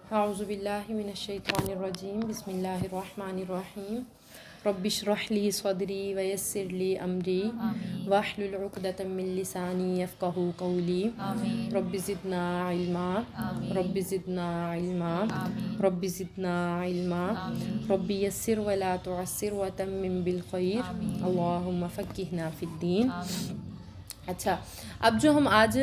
اعوذ باللہ من الشیطان الرجیم بسم اللہ الرحمن الرحیم رب اشرح لی صدری ویسر لی امری واحلل عقدۃ من لسانی یفقہوا قولی رب زدنا علما رب زدنا علما رب زدنا علما رب یسر ولا تعسر وتمم بالخیر اللہم فقہنا فی الدین۔ اچھا، اب جو ہم آج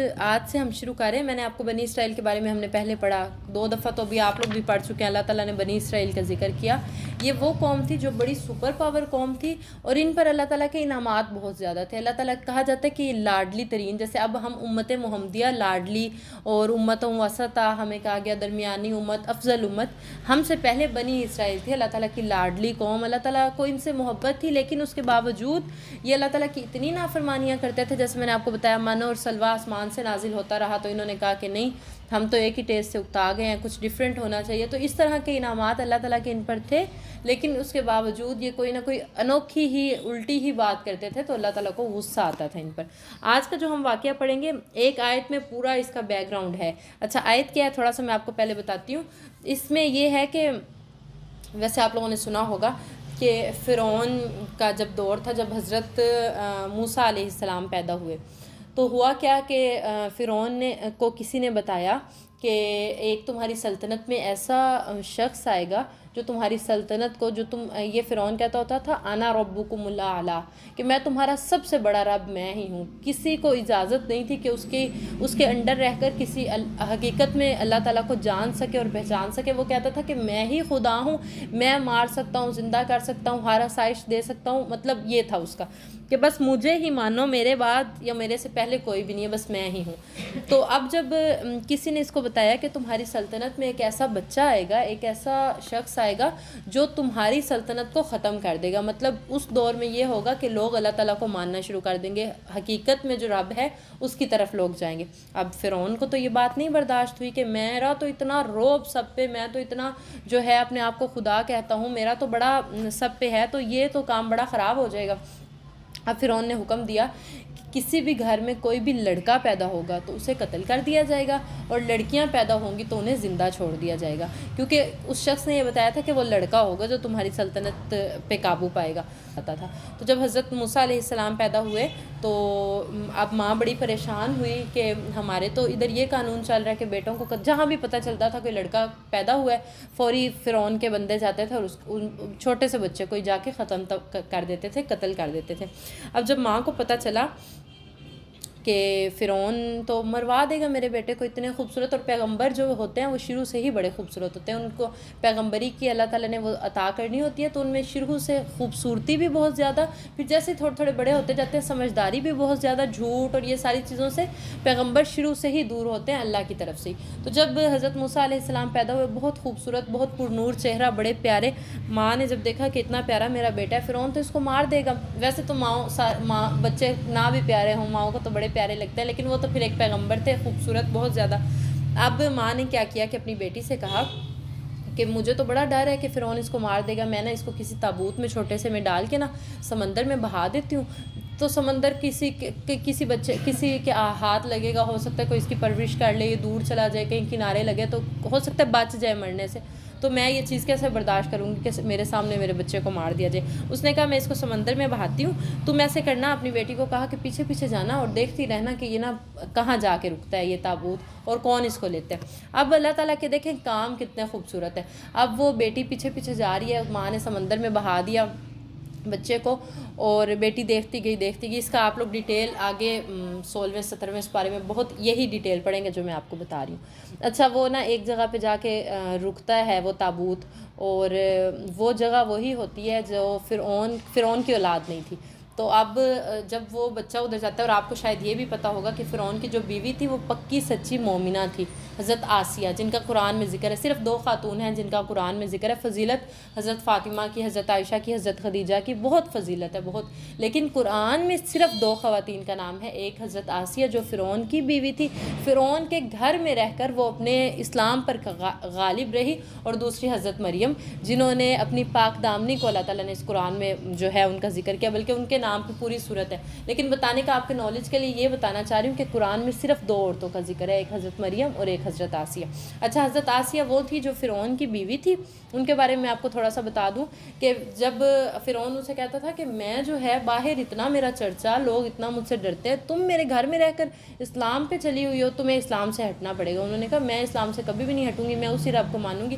سے ہم شروع کریں، میں نے آپ کو بنی اسرائیل کے بارے میں ہم نے پہلے پڑھا 2 دفعہ، تو ابھی آپ لوگ بھی پڑھ چکے ہیں۔ اللہ تعالیٰ نے بنی اسرائیل کا ذکر کیا۔ یہ وہ قوم تھی جو بڑی سپر پاور قوم تھی، اور ان پر اللہ تعالیٰ کے انعامات بہت زیادہ تھے۔ اللہ تعالیٰ کہا جاتا ہے کہ یہ لاڈلی ترین، جیسے اب ہم امت محمدیہ لاڈلی اور امتوں وسطیٰ ہمیں کہا گیا درمیانی امت، افضل امت، ہم سے پہلے بنی اسرائیل تھی اللہ تعالیٰ کی لاڈلی قوم۔ اللہ تعالیٰ کو ان سے محبت تھی، لیکن اس کے باوجود یہ اللہ تعالیٰ کی اتنی نافرمانیاں کرتے تھے، جیسے میں نے آپ کو بتایا من اور سلوہ آسمان سے نازل ہوتا رہا، تو انہوں نے کہا کہ نہیں، ہم تو ایک ہی ٹیسٹ سے اکتا گئے ہیں، کچھ ڈیفرنٹ ہونا چاہیے۔ تو اس طرح کے انعامات اللہ تعالیٰ کے ان پر تھے، لیکن اس کے باوجود یہ کوئی نہ کوئی انوکھی ہی الٹی ہی بات کرتے تھے، تو اللہ تعالیٰ کو غصہ آتا تھا ان پر۔ آج کا جو ہم واقعہ پڑھیں گے، ایک آیت میں پورا اس کا بیک گراؤنڈ ہے۔ اچھا، آیت کیا ہے تھوڑا سا میں آپ کو پہلے بتاتی ہوں۔ اس میں یہ ہے کہ ویسے آپ لوگوں نے سنا ہوگا کہ فرعون کا جب دور تھا، جب حضرت موسیٰ علیہ السلام پیدا ہوئے، تو ہوا کیا کہ فرعون کو کسی نے بتایا کہ ایک تمہاری سلطنت میں ایسا شخص آئے گا جو تمہاری سلطنت کو، جو یہ فرعون کہتا ہوتا تھا انا ربکم الاعلی، کہ میں تمہارا سب سے بڑا رب میں ہی ہوں۔ کسی کو اجازت نہیں تھی کہ اس کے انڈر رہ کر کسی حقیقت میں اللہ تعالیٰ کو جان سکے اور پہچان سکے۔ وہ کہتا تھا کہ میں ہی خدا ہوں، میں مار سکتا ہوں، زندہ کر سکتا ہوں، ہر آسائش دے سکتا ہوں۔ مطلب یہ تھا اس کا کہ بس مجھے ہی مانو، میرے بعد یا میرے سے پہلے کوئی بھی نہیں ہے، بس میں ہی ہوں۔ تو اب جب کسی نے اس کو بتایا کہ تمہاری سلطنت میں ایک ایسا بچہ آئے گا، ایک ایسا شخص آئے گا جو تمہاری سلطنت کو ختم کر دے گا، مطلب اس دور میں یہ ہوگا کہ لوگ اللہ تعالیٰ کو ماننا شروع کر دیں گے، حقیقت میں جو رب ہے اس کی طرف لوگ جائیں گے۔ اب فرعون کو تو یہ بات نہیں برداشت ہوئی کہ میرا تو اتنا روب سب پہ، میں تو اتنا جو ہے اپنے آپ کو خدا کہتا ہوں، میرا تو بڑا سب پہ ہے، تو یہ تو کام بڑا خراب ہو جائے گا۔ اب فرعون نے حکم دیا کہ کسی بھی گھر میں کوئی بھی لڑکا پیدا ہوگا تو اسے قتل کر دیا جائے گا، اور لڑکیاں پیدا ہوں گی تو انہیں زندہ چھوڑ دیا جائے گا، کیونکہ اس شخص نے یہ بتایا تھا کہ وہ لڑکا ہوگا جو تمہاری سلطنت پہ قابو پائے گا آتا تھا۔ تو جب حضرت موسیٰ علیہ السلام پیدا ہوئے تو اب ماں بڑی پریشان ہوئی کہ ہمارے تو ادھر یہ قانون چل رہا ہے کہ بیٹوں کو جہاں بھی پتہ چلتا تھا کوئی لڑکا پیدا ہوا ہے، فوری فرعون کے بندے جاتے تھے اور ان چھوٹے سے بچے کو جا کے ختم کر دیتے تھے، قتل کر دیتے تھے۔ اب جب ماں کو پتہ چلا کہ فرعون تو مروا دے گا میرے بیٹے کو، اتنے خوبصورت، اور پیغمبر جو ہوتے ہیں وہ شروع سے ہی بڑے خوبصورت ہوتے ہیں، ان کو پیغمبری کی اللہ تعالیٰ نے وہ عطا کرنی ہوتی ہے، تو ان میں شروع سے خوبصورتی بھی بہت زیادہ، پھر جیسے تھوڑے تھوڑے بڑے ہوتے جاتے ہیں سمجھداری بھی بہت زیادہ، جھوٹ اور یہ ساری چیزوں سے پیغمبر شروع سے ہی دور ہوتے ہیں اللہ کی طرف سے ہی۔ تو جب حضرت موسیٰ علیہ السلام پیدا ہوئے، بہت خوبصورت، بہت پرنور چہرہ، بڑے پیارے، ماں نے جب دیکھا کہ اتنا پیارا میرا بیٹا ہے، فرعون تو اس کو مار دے گا۔ ویسے تو ماں بچے نہ بھی پیارے ہوں، ماؤں کو تو بڑے پیارے لگتے ہیں، لیکن وہ تو پھر ایک پیغمبر تھے، خوبصورت بہت زیادہ۔ اب ماں نے کیا کیا کہ اپنی بیٹی سے کہا کہ مجھے تو بڑا ڈر ہے کہ فرعون اس کو مار دے گا، میں نا اس کو کسی تابوت میں چھوٹے سے میں ڈال کے نا سمندر میں بہا دیتی ہوں، تو سمندر کسی بچے کسی کے ہاتھ لگے گا، ہو سکتا ہے کوئی اس کی پرورش کر لے، یہ دور چلا جائے، کہیں کنارے لگے تو ہو سکتا ہے بچ جائے مرنے سے، تو میں یہ چیز کیسے برداشت کروں گی کہ میرے سامنے میرے بچے کو مار دیا جائے۔ اس نے کہا میں اس کو سمندر میں بہاتی ہوں، تم ایسے کرنا، اپنی بیٹی کو کہا کہ پیچھے پیچھے جانا اور دیکھتی رہنا کہ یہ نا کہاں جا کے رکتا ہے یہ تابوت اور کون اس کو لیتے ہیں۔ اب اللہ تعالیٰ کے دیکھیں کام کتنے خوبصورت ہے۔ اب وہ بیٹی پیچھے پیچھے جا رہی ہے، ماں نے سمندر میں بہا دیا بچے کو، اور بیٹی دیکھتی گئی۔ اس کا آپ لوگ ڈیٹیل آگے 16ویں 17ویں اس بارے میں بہت یہی ڈیٹیل پڑھیں گے جو میں آپ کو بتا رہی ہوں۔ اچھا، وہ نا ایک جگہ پہ جا کے رکتا ہے وہ تابوت، اور وہ جگہ وہی ہوتی ہے جو فرعون کی اولاد نہیں تھی۔ تو اب جب وہ بچہ ادھر جاتا ہے، اور آپ کو شاید یہ بھی پتہ ہوگا کہ فرعون کی جو بیوی تھی وہ پکی سچی مومنہ تھی، حضرت آسیہ، جن کا قرآن میں ذکر ہے۔ صرف 2 خاتون ہیں جن کا قرآن میں ذکر ہے، فضیلت حضرت فاطمہ کی، حضرت عائشہ کی، حضرت خدیجہ کی، بہت فضیلت ہے بہت، لیکن قرآن میں صرف 2 خواتین کا نام ہے، ایک حضرت آسیہ جو فرعون کی بیوی تھی، فرعون کے گھر میں رہ کر وہ اپنے اسلام پر غالب رہی، اور دوسری حضرت مریم جنہوں نے اپنی پاک دامنی کو اللہ تعالیٰ نے اس قرآن میں جو ہے ان کا ذکر کیا، بلکہ ان کے نام پہ پوری صورت ہے، لیکن بتانے کا آپ کے نالج کے لیے یہ بتانا چاہ رہی ہوں کہ قرآن میں صرف 2 عورتوں کا ذکر ہے، ایک حضرت مریم اور ایک ایک حضرت آسیہ. اچھا حضرت آسیہ وہ تھی جو فرعون کی بیوی تھی. ان کے بارے میں آپ کو تھوڑا سا بتا دوں کہ جب فرعون اسے کہتا تھا کہ میں جو ہے باہر اتنا میرا چرچا، لوگ اتنا مجھ سے ڈرتے ہیں، تم میرے گھر میں رہ کر اسلام پہ چلی ہوئی ہو، تمہیں اسلام سے ہٹنا پڑے گا. انہوں نے کہا میں اسلام سے کبھی بھی نہیں ہٹوں گی، میں اسی رب کو مانوں گی.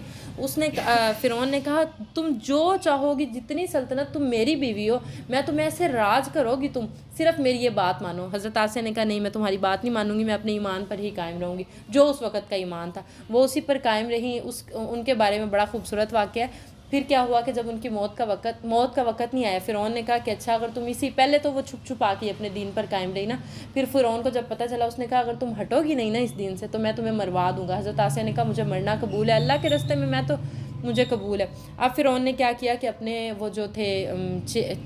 فرعون نے کہا تم جو چاہو گی، جتنی سلطنت، تم میری بیوی ہو، میں تمہیں ایسے راج کرو گی، تم صرف میری یہ بات مانو. حضرت آسیہ نے کہا نہیں میں تمہاری بات نہیں مانوں گی، میں اپنے ایمان پر ہی قائم رہوں گی. جو اس وقت کا ایمان تھا وہ اسی پر قائم رہی. ان کے بارے میں بڑا خوبصورت واقعہ ہے. پھر کیا ہوا کہ جب ان کی موت کا وقت نہیں آیا، فرعون نے کہا کہ اچھا اگر تم پہلے تو وہ چھپ چھپا کے اپنے دین پر قائم رہی نا. پھر فرعون کو جب پتہ چلا، اس نے کہا اگر تم ہٹو گی نہیں نا اس دین سے تو میں تمہیں مروا دوں گا. حضرت آسیہ نے کہا مجھے مرنا قبول ہے، اللہ کے راستے میں تو مجھے قبول ہے. اب فرعون نے کیا کیا کہ اپنے وہ جو تھے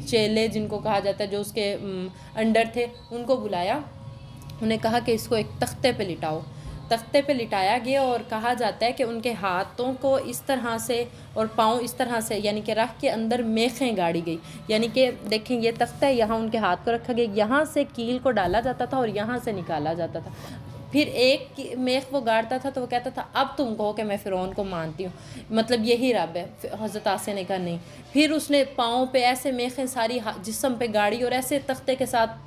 چیلے جن کو کہا جاتا ہے، جو اس کے انڈر تھے، ان کو بلایا. انہیں کہا کہ اس کو ایک تختے پہ لٹاؤ. تختے پہ لٹایا گیا اور کہا جاتا ہے کہ ان کے ہاتھوں کو اس طرح سے اور پاؤں اس طرح سے، یعنی کہ رکھ کے اندر میخیں گاڑی گئی. یعنی کہ دیکھیں یہ تختہ ہے، یہاں ان کے ہاتھ کو رکھا گیا، یہاں سے کیل کو ڈالا جاتا تھا اور یہاں سے نکالا جاتا تھا. پھر ایک میخ وہ گاڑتا تھا تو وہ کہتا تھا اب تم کہو کہ میں فرعون کو مانتی ہوں، مطلب یہی رب ہے. حضرت آسیہ نے کہا نہیں. پھر اس نے پاؤں پہ ایسے میخیں ساری جسم پہ گاڑی اور ایسے تختے کے ساتھ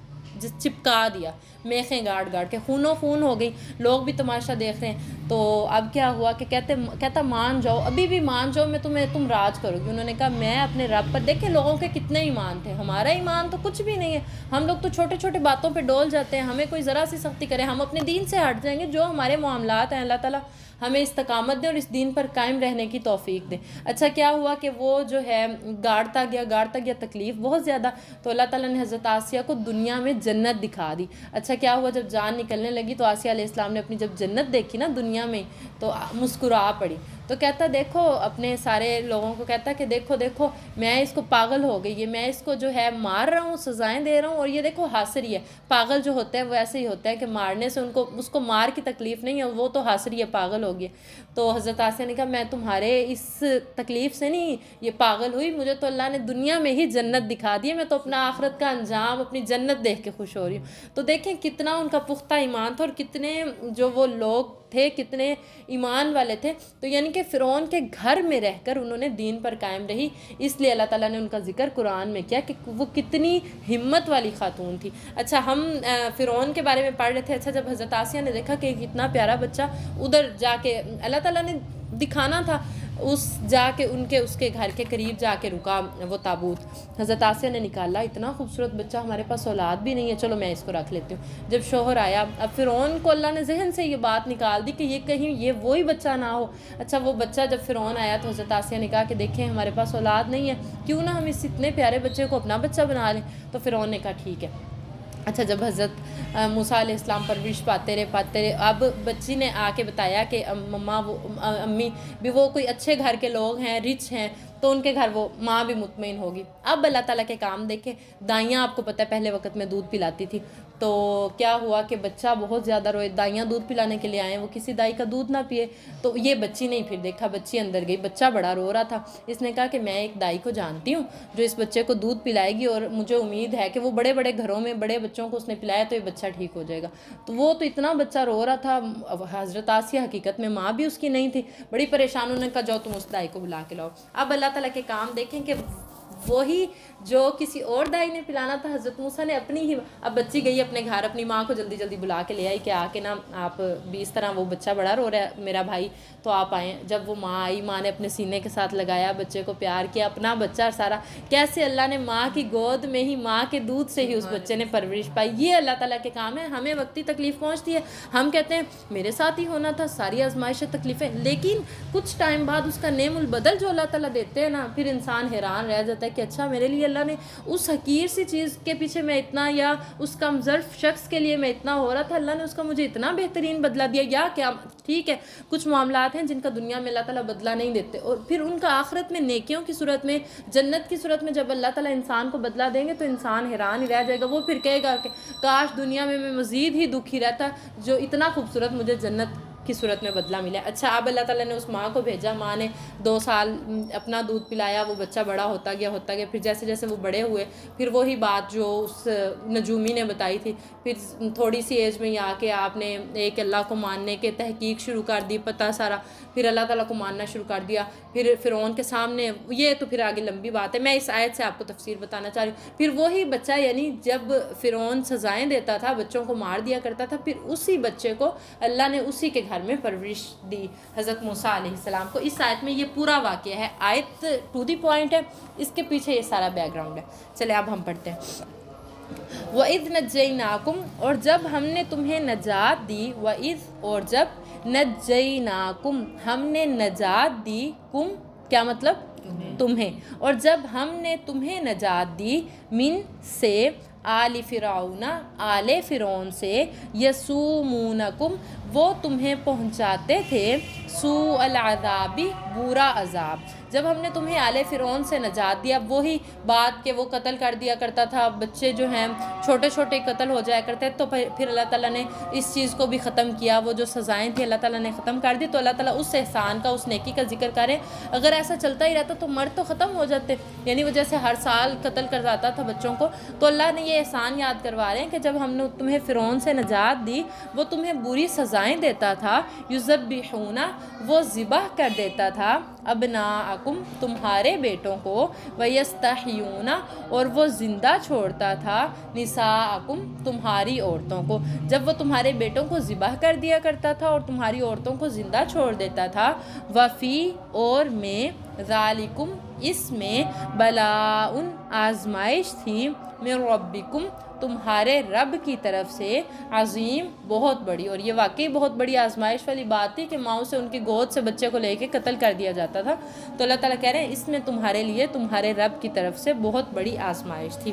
چپکا دیا، میخیں گاڑ کے خون ہو گئی. لوگ بھی تماشا دیکھ رہے ہیں. تو اب کیا ہوا کہ کہتا مان جاؤ، ابھی بھی مان جاؤ، میں تم راج کرو گی. انہوں نے کہا میں اپنے رب پر، دیکھیں لوگوں کے کتنے ایمان تھے، ہمارا ایمان تو کچھ بھی نہیں ہے. ہم لوگ تو چھوٹے چھوٹے باتوں پہ ڈول جاتے ہیں، ہمیں کوئی ذرا سی سختی کرے ہم اپنے دین سے ہٹ جائیں گے. جو ہمارے معاملات ہیں اللہ تعالیٰ ہمیں استقامت دے اور اس دین پر قائم رہنے کی توفیق دے. اچھا کیا ہوا کہ وہ جو ہے گاڑتا گیا تکلیف بہت زیادہ. تو اللہ تعالیٰ نے حضرت آسیہ کو دنیا میں جنت دکھا دی. اچھا کیا ہوا جب جان نکلنے لگی تو آسیہ علیہ السلام نے اپنی جب جنت دیکھی نا دنیا میں تو مسکرا پڑی. تو کہتا دیکھو اپنے سارے لوگوں کو کہتا کہ دیکھو میں اس کو پاگل ہو گئی ہے، میں اس کو جو ہے مار رہا ہوں، سزائیں دے رہا ہوں، اور یہ دیکھو ہنس رہی ہے. پاگل جو ہوتا ہے وہ ایسے ہی ہوتا ہے کہ مارنے سے اس کو مار کی تکلیف نہیں ہے، وہ تو ہنس رہی ہے، پاگل ہو گئی. تو حضرت آسیہ نے کہا میں تمہارے اس تکلیف سے نہیں یہ پاگل ہوئی، مجھے تو اللہ نے دنیا میں ہی جنت دکھا دی ہے، میں تو اپنا آخرت کا انجام اپنی جنت دیکھ کے خوش ہو رہی ہوں. تو دیکھیں کتنا ان کا پختہ ایمان تھا اور کتنے جو وہ لوگ تھے کتنے ایمان والے تھے. تو یعنی کہ فرعون کے گھر میں رہ کر انہوں نے دین پر قائم رہی، اس لیے اللہ تعالیٰ نے ان کا ذکر قرآن میں کیا کہ وہ کتنی ہمت والی خاتون تھی. اچھا ہم فرعون کے بارے میں پڑھ رہے تھے. اچھا جب حضرت آسیہ نے دیکھا کہ کتنا پیارا بچہ ادھر جا کے اللہ تعالیٰ نے دکھانا تھا، اس کے گھر کے قریب جا کے رکا وہ تابوت. حضرت آسیہ نے نکالا، اتنا خوبصورت بچہ، ہمارے پاس اولاد بھی نہیں ہے، چلو میں اس کو رکھ لیتی ہوں. جب شوہر آیا، اب فرعون کو اللہ نے ذہن سے یہ بات نکال دی کہ یہ کہیں یہ وہی بچہ نہ ہو. اچھا وہ بچہ جب فرعون آیا تو حضرت آسیہ نے کہا کہ دیکھیں ہمارے پاس اولاد نہیں ہے، کیوں نہ ہم اس اتنے پیارے بچے کو اپنا بچہ بنا لیں. تو فرعون نے کہا ٹھیک ہے. اچھا جب حضرت موسیٰ علیہ السلام پرورش پاتے رہے، اب بچی نے آ کے بتایا کہ امی بھی وہ کوئی اچھے گھر کے لوگ ہیں، رچ ہیں، تو ان کے گھر وہ ماں بھی مطمئن ہوگی. اب اللہ تعالیٰ کے کام دیکھیں. دائیاں آپ کو پتہ ہے پہلے وقت میں دودھ پلاتی تھی. تو کیا ہوا کہ بچہ بہت زیادہ روئے، دائیاں دودھ پلانے کے لیے آئیں، وہ کسی دائی کا دودھ نہ پیے. تو یہ بچی نہیں، پھر دیکھا بچی اندر گئی، بچہ بڑا رو رہا تھا. اس نے کہا کہ میں ایک دائی کو جانتی ہوں جو اس بچے کو دودھ پلائے گی، اور مجھے امید ہے کہ وہ بڑے بڑے گھروں میں بڑے بچوں کو اس نے پلایا تو یہ بچہ ٹھیک ہو جائے گا. تو وہ تو اتنا بچہ رو رہا تھا. حضرت آسیہ حقیقت میں ماں بھی اس کی نہیں تھی، بڑی پریشان. انہوں نے کہا جاؤ تم اس دائی کو بلا کے لاؤ. اب اللہ تعالیٰ کے کام دیکھیں کہ وہی جو کسی اور دائی نے پلانا تھا حضرت موسیٰ نے اپنی ہی. اب بچی گئی اپنے گھر، اپنی ماں کو جلدی جلدی بلا کے لے آئی کہ آ کے نا آپ بھی اس طرح، وہ بچہ بڑا رو رہا ہے میرا بھائی، تو آپ آئیں. جب وہ ماں آئی، ماں نے اپنے سینے کے ساتھ لگایا، بچے کو پیار کیا، اپنا بچہ سارا. کیسے اللہ نے ماں کی گود میں ہی، ماں کے دودھ سے ہی اس بچے نے پرورش پائی. یہ اللہ تعالیٰ کے کام ہے. ہمیں وقتی تکلیف پہنچتی ہے، ہم کہتے ہیں میرے ساتھ ہی ہونا تھا ساری آزمائشیں تکلیفیں، لیکن کچھ ٹائم بعد اس کا نعم البدل جو اللہ تعالیٰ دیتے ہیں نا، پھر انسان حیران رہ جاتا ہے کہ اچھا میرے لیے اللہ نے اس حقیر سی چیز کے پیچھے میں اتنا، یا اس کم ظرف شخص کے لیے میں اتنا ہو رہا تھا، اللہ نے اس کا مجھے اتنا بہترین بدلہ دیا. یا کیا ٹھیک ہے کچھ معاملات ہیں جن کا دنیا میں اللہ تعالیٰ بدلہ نہیں دیتے، اور پھر ان کا آخرت میں نیکیوں کی صورت میں، جنت کی صورت میں جب اللہ تعالیٰ انسان کو بدلہ دیں گے تو انسان حیران ہی رہ جائے گا. وہ پھر کہے گا کہ کاش دنیا میں میں مزید ہی دکھی رہتا جو اتنا خوبصورت مجھے جنت کی صورت میں بدلہ ملا۔ اچھا اب اللہ تعالیٰ نے اس ماں کو بھیجا، ماں نے 2 سال اپنا دودھ پلایا، وہ بچہ بڑا ہوتا گیا، پھر جیسے جیسے وہ بڑے ہوئے پھر وہی بات جو اس نجومی نے بتائی تھی، پھر تھوڑی سی ایج میں آ کے آپ نے ایک اللہ کو ماننے کے تحقیق شروع کر دی، پتہ سارا، پھر اللہ تعالیٰ کو ماننا شروع کر دیا، پھر فرعون کے سامنے، یہ تو پھر آگے لمبی بات ہے، میں اس آیت سے آپ کو تفسیر بتانا چاہ رہی ہوں۔ پھر وہی بچہ، یعنی جب فرعون سزائیں دیتا تھا، بچوں کو مار دیا کرتا تھا، پھر اسی بچے کو اللہ نے اسی کے گھر میں پرورش دی، حضرت موسیٰ علیہ السلام کو۔ اس آیت میں یہ پورا واقعہ ہے، آیت ٹو دی پوائنٹ ہے، اس کے پیچھے یہ سارا بیک گراؤنڈ ہے۔ چلے اب ہم پڑھتے ہیں۔ وَإِذْ نَجَّيْنَاكُمْ، اور جب ہم نے تمہیں نجات دی، وَإِذْ، اور جب، نَجَّيْنَاكُمْ، ہم نے نجات دی، کم کیا مطلب؟ تمہیں، اور جب ہم نے تمہیں نجات دی، من سے، آل فرعون، آل فرعون سے، یسومونکم، وہ تمہیں پہنچاتے تھے، سوء العذاب، برا عذاب۔ جب ہم نے تمہیں آل فرعون سے نجات دیا، وہی بات کہ وہ قتل کر دیا کرتا تھا، بچے جو ہیں چھوٹے چھوٹے قتل ہو جایا کرتے، تو پھر اللہ تعالیٰ نے اس چیز کو بھی ختم کیا، وہ جو سزائیں تھیں اللہ تعالیٰ نے ختم کر دی۔ تو اللہ تعالیٰ اس احسان کا، اس نیکی کا ذکر کرے، اگر ایسا چلتا ہی رہتا تو مرد تو ختم ہو جاتے، یعنی وہ جیسے ہر سال قتل کر جاتا تھا بچوں کو، تو اللہ نے یہ احسان یاد کروا رہے ہیں کہ جب ہم نے تمہیں فرعون سے نجات دی، وہ تمہیں بری سزائیں دیتا تھا، یذبحون، وہ ذبح کر دیتا تھا، ابناءکم، تمہارے بیٹوں کو، ویستحیون، اور وہ زندہ چھوڑتا تھا، نساءکم، تمہاری عورتوں کو۔ جب وہ تمہارے بیٹوں کو ذبح کر دیا کرتا تھا اور تمہاری عورتوں کو زندہ چھوڑ دیتا تھا، وفی، اور میں، ذالکم، اس میں، بلاء، آزمائش تھی، من ربکم، تمہارے رب کی طرف سے، عظیم، بہت بڑی۔ اور یہ واقعی بہت بڑی آزمائش والی بات تھی کہ ماؤں سے ان کی گود سے بچے کو لے کے قتل کر دیا جاتا تھا، تو اللہ تعالیٰ کہہ رہے ہیں اس میں تمہارے لیے تمہارے رب کی طرف سے بہت بڑی آزمائش تھی۔